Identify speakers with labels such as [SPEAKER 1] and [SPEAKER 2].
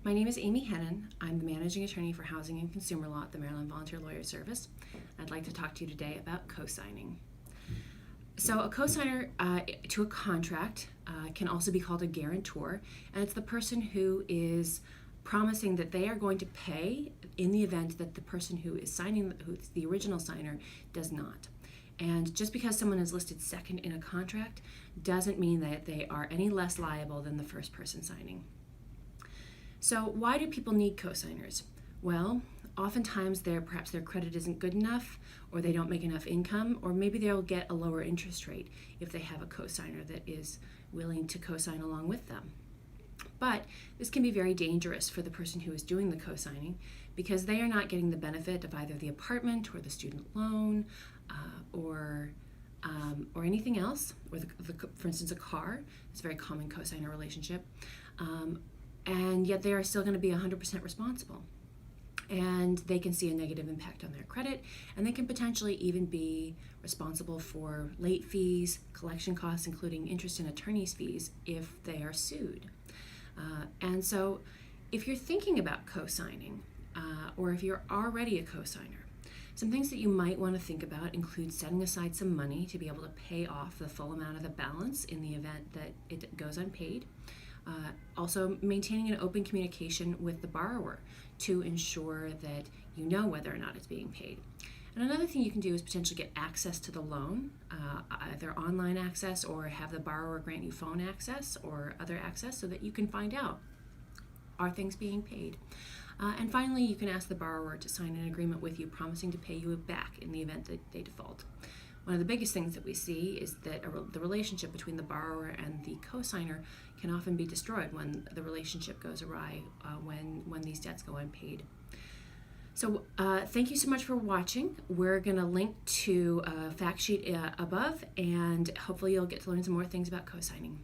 [SPEAKER 1] My name is Amy Hennon. I'm the Managing Attorney for Housing and Consumer Law at the Maryland Volunteer Lawyer Service. I'd like to talk to you today about cosigning. So a cosigner to a contract can also be called a guarantor, and it's the person who is promising that they are going to pay in the event that the person who is signing, who's the original signer, does not. And just because someone is listed second in a contract doesn't mean that they are any less liable than the first person signing. So why do people need cosigners? Well, oftentimes perhaps their credit isn't good enough, or they don't make enough income, or maybe they'll get a lower interest rate if they have a cosigner that is willing to cosign along with them. But this can be very dangerous for the person who is doing the cosigning because they are not getting the benefit of either the apartment or the student loan or anything else, or for instance a car. It's a very common cosigner relationship. And yet they are still going to be 100% responsible. And they can see a negative impact on their credit, and they can potentially even be responsible for late fees, collection costs, including interest and attorney's fees if they are sued. And so if you're thinking about cosigning, or if you're already a cosigner, some things that you might want to think about include setting aside some money to be able to pay off the full amount of the balance in the event that it goes unpaid. Also, maintaining an open communication with the borrower to ensure that you know whether or not it's being paid. And another thing you can do is potentially get access to the loan, either online access or have the borrower grant you phone access or other access so that you can find out, are things being paid? And finally, you can ask the borrower to sign an agreement with you promising to pay you back in the event that they default. One of the biggest things that we see is that the relationship between the borrower and the cosigner can often be destroyed when the relationship goes awry, when these debts go unpaid. So thank you so much for watching. We're going to link to a fact sheet above, and hopefully you'll get to learn some more things about cosigning.